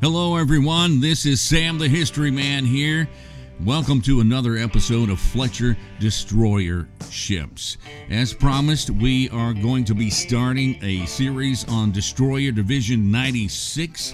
Hello, everyone. This is Sam the History Man here. Welcome to another episode of Fletcher Destroyer Ships. As promised, we are going to be starting a series on Destroyer Division 96,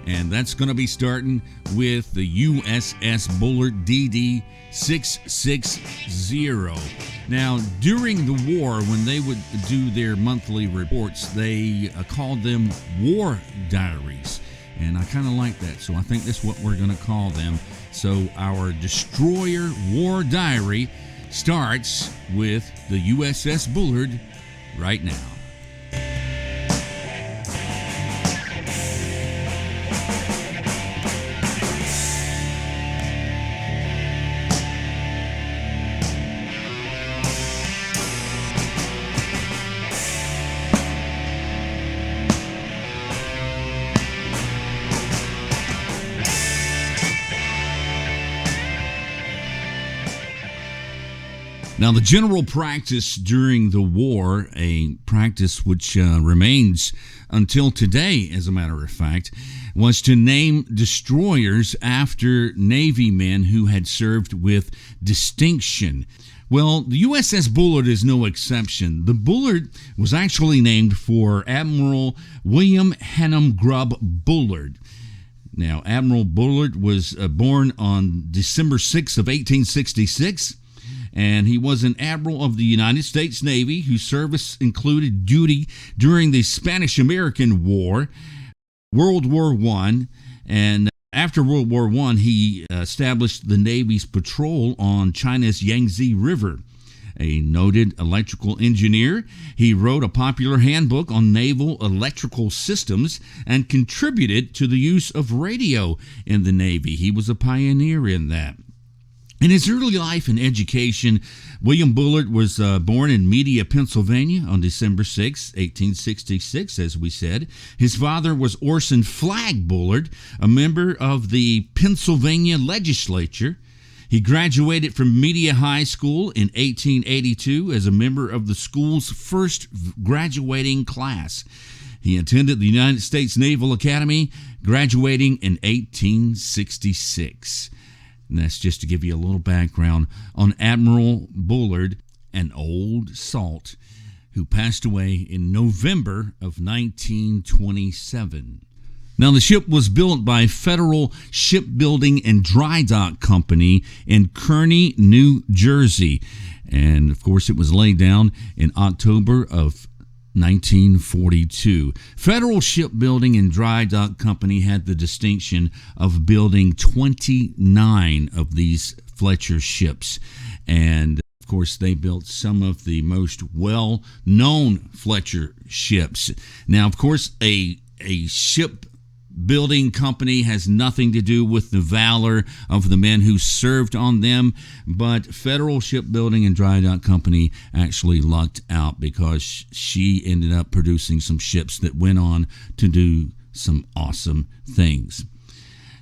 and that's going to be starting with the USS Bullard DD 660. Now, during the war, when they would do their monthly reports, they called them war diaries. And I kind of like that, so I think that's what we're going to call them. So our Destroyer War Diary starts with the USS Bullard right now. Now, the general practice during the war, a practice which remains until today, as a matter of fact, was to name destroyers after Navy men who had served with distinction. Well, the USS Bullard is no exception. The Bullard was actually named for Admiral William Hannum Grubb Bullard. Now, Admiral Bullard was born on December 6th of 1866. And he was an admiral of the United States Navy whose service included duty during the Spanish-American War, World War I, and after World War I, he established the Navy's patrol on China's Yangtze River. A noted electrical engineer, he wrote a popular handbook on naval electrical systems and contributed to the use of radio in the Navy. He was a pioneer in that. In his early life and education, William Bullard was born in Media, Pennsylvania on December 6, 1866, as we said. His father was Orson Flagg Bullard, a member of the Pennsylvania legislature. He graduated from Media High School in 1882 as a member of the school's first graduating class. He attended the United States Naval Academy, graduating in 1866. And that's just to give you a little background on Admiral Bullard, an old salt, who passed away in November of 1927. Now, the ship was built by Federal Shipbuilding and Dry Dock Company in Kearney, New Jersey. And, of course, it was laid down in October of 1942. Federal Shipbuilding and Dry Dock Company had the distinction of building 29 of these Fletcher ships. And, of course, they built some of the most well-known Fletcher ships. Now, of course, a shipbuilding company has nothing to do with the valor of the men who served on them, but Federal Shipbuilding and Dry Dock Company actually lucked out because she ended up producing some ships that went on to do some awesome things.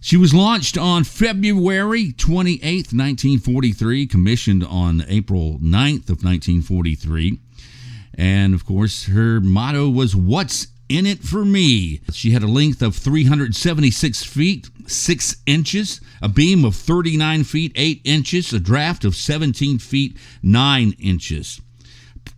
She was launched on February 28th, 1943, commissioned on April 9th of 1943, and of course her motto was, "What's in it for me?" She had a length of 376 feet, 6 inches, a beam of 39 feet, 8 inches, a draft of 17 feet, 9 inches.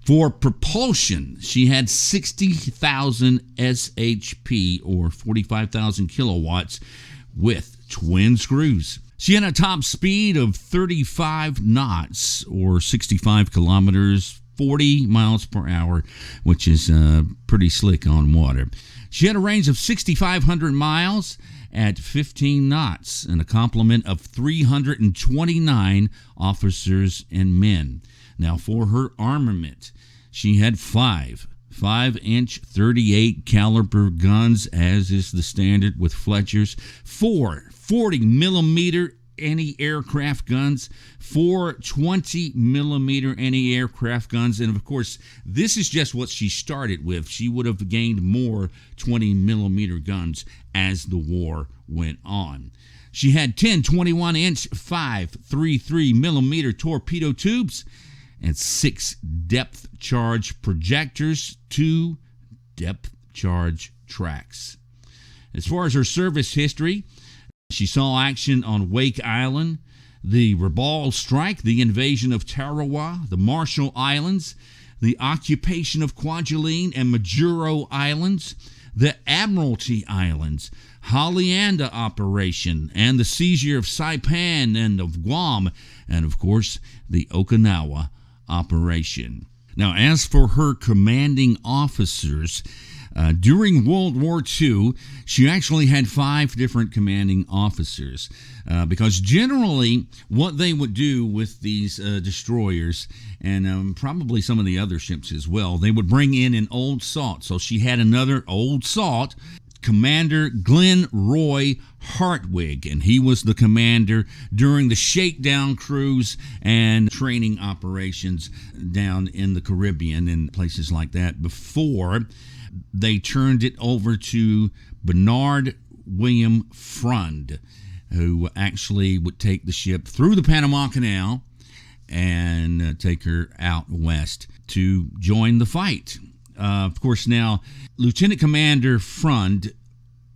For propulsion, she had 60,000 SHP, or 45,000 kilowatts, with twin screws. She had a top speed of 35 knots, or 65 kilometers, 40 miles per hour, which is pretty slick on water. She had a range of 6,500 miles at 15 knots and a complement of 329 officers and men. Now, for her armament, she had 5-inch 38 caliber guns, as is the standard with Fletchers, 4 40-millimeter anti-aircraft guns, 4 20-millimeter anti-aircraft guns, and of course, this is just what she started with. She would have gained more 20-millimeter guns as the war went on. She had 10 21-inch 5.33-millimeter torpedo tubes and 6 depth charge projectors, 2 depth charge tracks. As far as her service history, she saw action on Wake Island, the Rabaul Strike, the invasion of Tarawa, the Marshall Islands, the occupation of Kwajalein and Majuro Islands, the Admiralty Islands, Haleianda Operation, and the seizure of Saipan and of Guam, and of course, the Okinawa Operation. Now, as for her commanding officers, during World War II, she actually had 5 different commanding officers because generally what they would do with these destroyers and probably some of the other ships as well, they would bring in an old salt. So she had another old salt, Commander Glenn Roy Hartwig, and he was the commander during the shakedown cruise and training operations down in the Caribbean and places like that before they turned it over to Bernard William Frund, who actually would take the ship through the Panama Canal and take her out west to join the fight. Of course, now, Lieutenant Commander Frund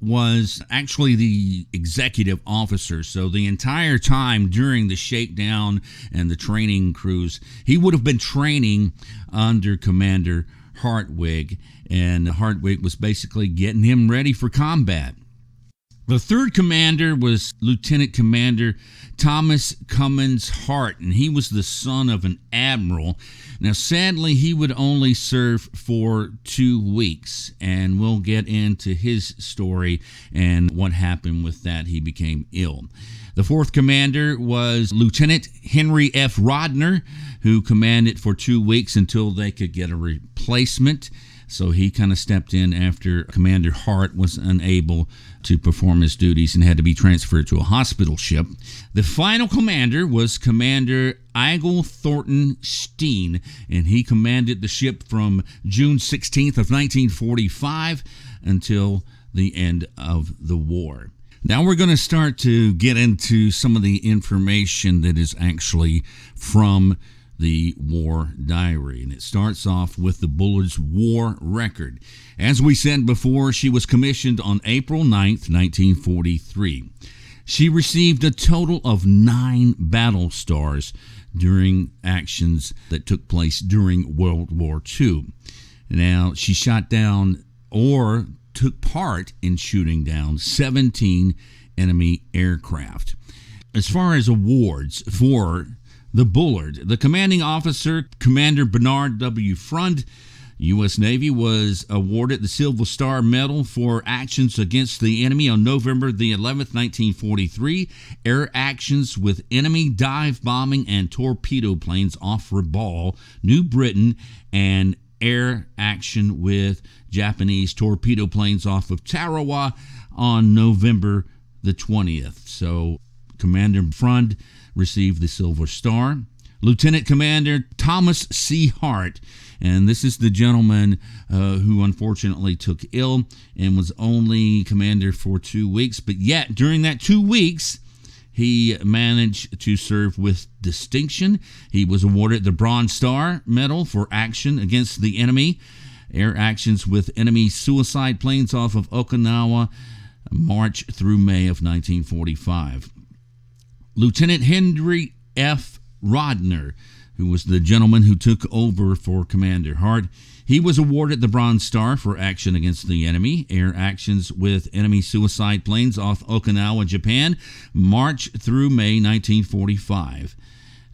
was actually the executive officer, so the entire time during the shakedown and the training cruise, he would have been training under Commander Hartwig, and Hartwig was basically getting him ready for combat. The third commander was Lieutenant Commander Thomas Cummins Hart, and he was the son of an admiral. Now, sadly, he would only serve for 2 weeks, and we'll get into his story and what happened with that. He became ill. The fourth commander was Lieutenant Henry F. Rodner, who commanded for 2 weeks until they could get a replacement. So he kind of stepped in after Commander Hart was unable to perform his duties and had to be transferred to a hospital ship. The final commander was Commander Eigil Thornton Steen, and he commanded the ship from June 16th of 1945 until the end of the war. Now we're going to start to get into some of the information that is actually from the war diary, and it starts off with the Bullard's war record. As we said before, she was commissioned on April 9th, 1943. She received a total of 9 battle stars during actions that took place during World War II. Now, she shot down or took part in shooting down 17 enemy aircraft. As far as awards for the Bullard, the commanding officer, Commander Bernard W. Frund, U.S. Navy, was awarded the Silver Star Medal for actions against the enemy on November the 11th, 1943, air actions with enemy dive bombing and torpedo planes off Rabaul, New Britain, and air action with Japanese torpedo planes off of Tarawa on November the 20th. So Commander Frund received the Silver Star. Lieutenant Commander Thomas C. Hart, and this is the gentleman who unfortunately took ill and was only commander for 2 weeks, but yet during that 2 weeks he managed to serve with distinction. He was awarded the Bronze Star Medal for action against the enemy, air actions with enemy suicide planes off of Okinawa, March through May of 1945. Lieutenant Henry F. Rodner, who was the gentleman who took over for Commander Hart, he was awarded the Bronze Star for action against the enemy, air actions with enemy suicide planes off Okinawa, Japan, March through May 1945.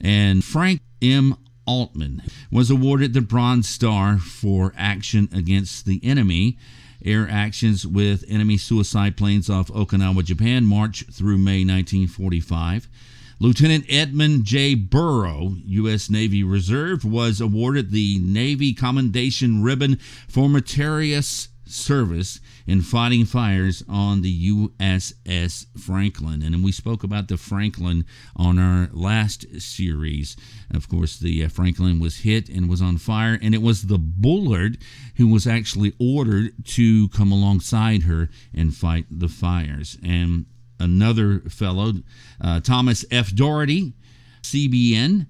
And Frank M. Altman was awarded the Bronze Star for action against the enemy, air actions with enemy suicide planes off Okinawa, Japan, March through May 1945. Lieutenant Edmund J. Burrow, U.S. Navy Reserve, was awarded the Navy Commendation Ribbon for meritorious service in fighting fires on the USS Franklin. And we spoke about the Franklin on our last series. Of course, the Franklin was hit and was on fire, and it was the Bullard who was actually ordered to come alongside her and fight the fires. And another fellow, Thomas F. Doherty, CBN,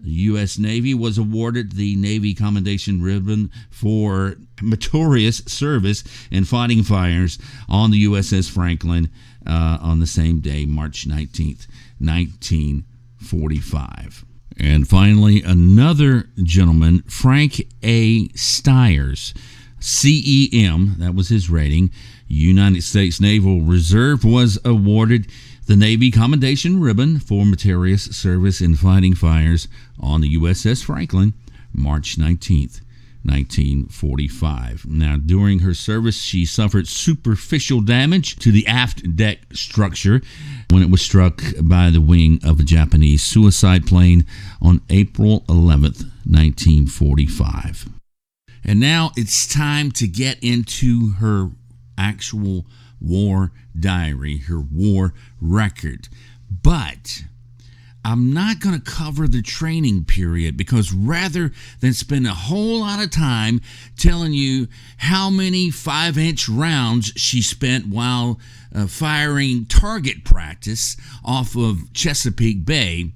The U.S. Navy was awarded the Navy Commendation Ribbon for meritorious service in fighting fires on the USS Franklin on the same day, March 19th, 1945. And finally, another gentleman, Frank A. Stiers, CEM, that was his rating, United States Naval Reserve, was awarded the Navy Commendation Ribbon for meritorious service in fighting fires on the USS Franklin, March 19th, 1945. Now, during her service, she suffered superficial damage to the aft deck structure when it was struck by the wing of a Japanese suicide plane on April 11th, 1945. And now it's time to get into her actual war diary, her war record. But I'm not going to cover the training period, because rather than spend a whole lot of time telling you how many 5-inch rounds she spent while firing target practice off of Chesapeake Bay,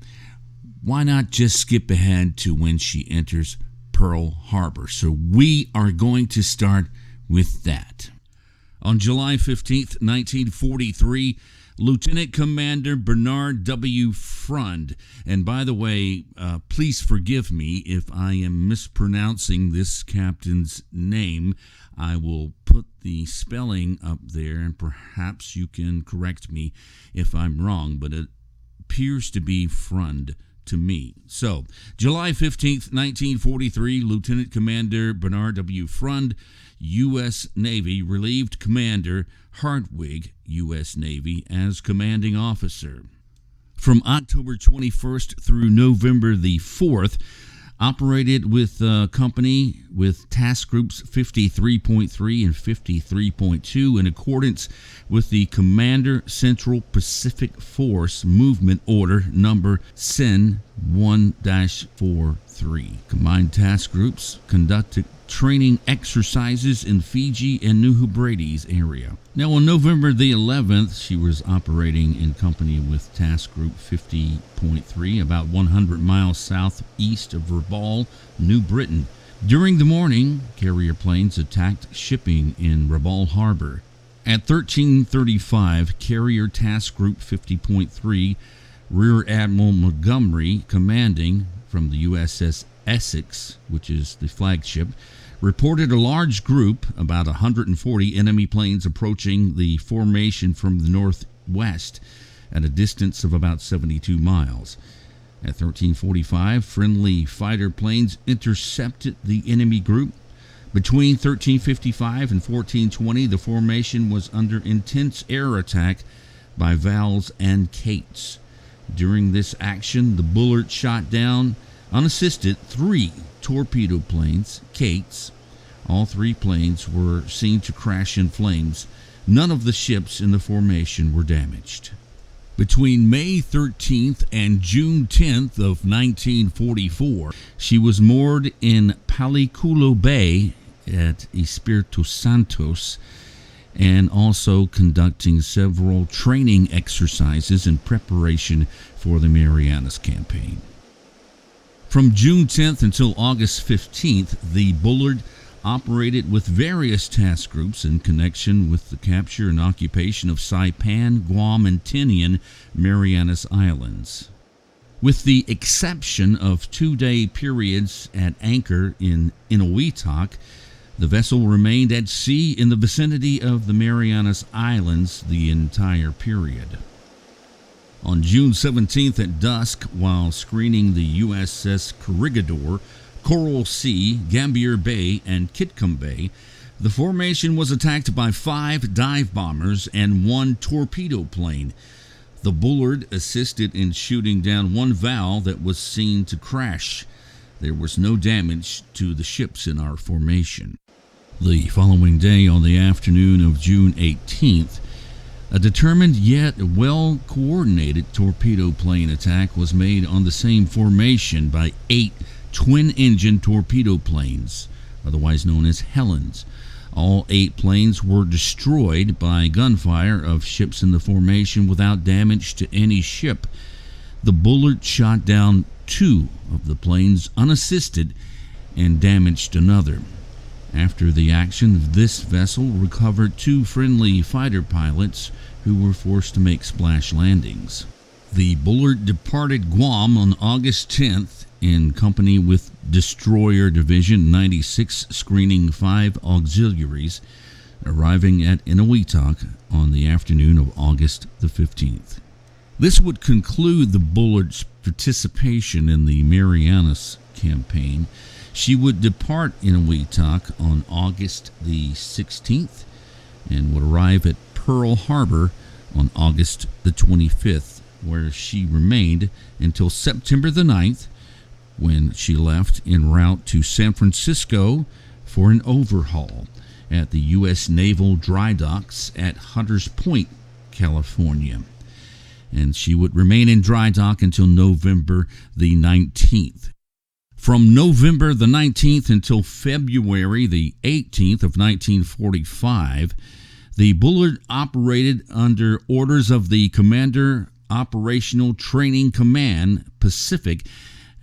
why not just skip ahead to when she enters Pearl Harbor? So we are going to start with that. On July 15th, 1943, Lieutenant Commander Bernard W. Frund, and by the way, please forgive me if I am mispronouncing this captain's name. I will put the spelling up there, and perhaps you can correct me if I'm wrong, but it appears to be Frund to me. So, July 15th, 1943, Lieutenant Commander Bernard W. Frund, U.S. Navy, relieved Commander Hartwig, U.S. Navy, as commanding officer. From October 21st through November the 4th, operated with company with task groups 53.3 and 53.2 in accordance with the Commander Central Pacific Force Movement Order number CEN 1-43. Combined task groups conducted training exercises in Fiji and New Hebrides area. Now, on November the 11th, she was operating in company with Task Group 50.3, about 100 miles southeast of Rabaul, New Britain. During the morning, carrier planes attacked shipping in Rabaul Harbor. At 13:35, Carrier Task Group 50.3, Rear Admiral Montgomery, commanding from the USS Essex, which is the flagship, reported a large group, about 140 enemy planes, approaching the formation from the northwest at a distance of about 72 miles. At 13:45, friendly fighter planes intercepted the enemy group. Between 13:55 and 14:20, the formation was under intense air attack by Vals and Cates. During this action, the Bullard shot down, unassisted, 3 torpedo planes, Cates. All 3 planes were seen to crash in flames. None of the ships in the formation were damaged. Between May 13th and June 10th of 1944, she was moored in Paliculo Bay at Espiritu Santos, and also conducting several training exercises in preparation for the Marianas Campaign. From June 10th until August 15th, the Bullard operated with various task groups in connection with the capture and occupation of Saipan, Guam, and Tinian Marianas Islands. With the exception of 2-day periods at anchor in Inuiatak, the vessel remained at sea in the vicinity of the Marianas Islands the entire period. On June 17th at dusk, while screening the USS Corregidor, Coral Sea, Gambier Bay, and Kitcombe Bay, the formation was attacked by 5 dive bombers and 1 torpedo plane. The Bullard assisted in shooting down 1 Val that was seen to crash. There was no damage to the ships in our formation. The following day, on the afternoon of June 18th, a determined yet well-coordinated torpedo plane attack was made on the same formation by 8 twin-engine torpedo planes, otherwise known as Helens. All 8 planes were destroyed by gunfire of ships in the formation without damage to any ship. The Bullard shot down 2 of the planes unassisted and damaged another. After the action, this vessel recovered 2 friendly fighter pilots who were forced to make splash landings. The Bullard departed Guam on August 10th in company with Destroyer Division 96 screening 5 auxiliaries, arriving at Eniwetok on the afternoon of August the 15th. This would conclude the Bullard's participation in the Marianas campaign. She would depart Eniwetok on August the 16th and would arrive at Pearl Harbor on August the 25th, where she remained until September the 9th, when she left en route to San Francisco for an overhaul at the U.S. Naval Dry Docks at Hunters Point, California. And she would remain in dry dock until November the 19th. From November the 19th until February the 18th of 1945, the Bullard operated under orders of the Commander Operational Training Command Pacific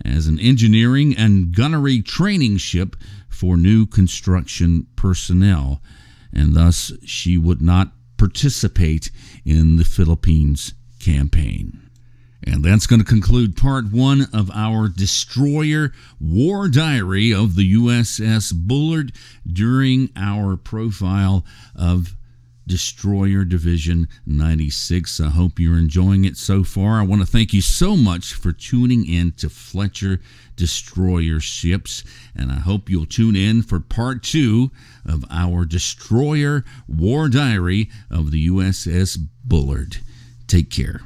as an engineering and gunnery training ship for new construction personnel, and thus she would not participate in the Philippines campaign. And that's going to conclude part 1 of our destroyer war diary of the USS Bullard during our profile of Destroyer Division 96. I hope you're enjoying it so far. I want to thank you so much for tuning in to Fletcher Destroyer Ships, and I hope you'll tune in for part 2 of our destroyer war diary of the USS Bullard. Take care.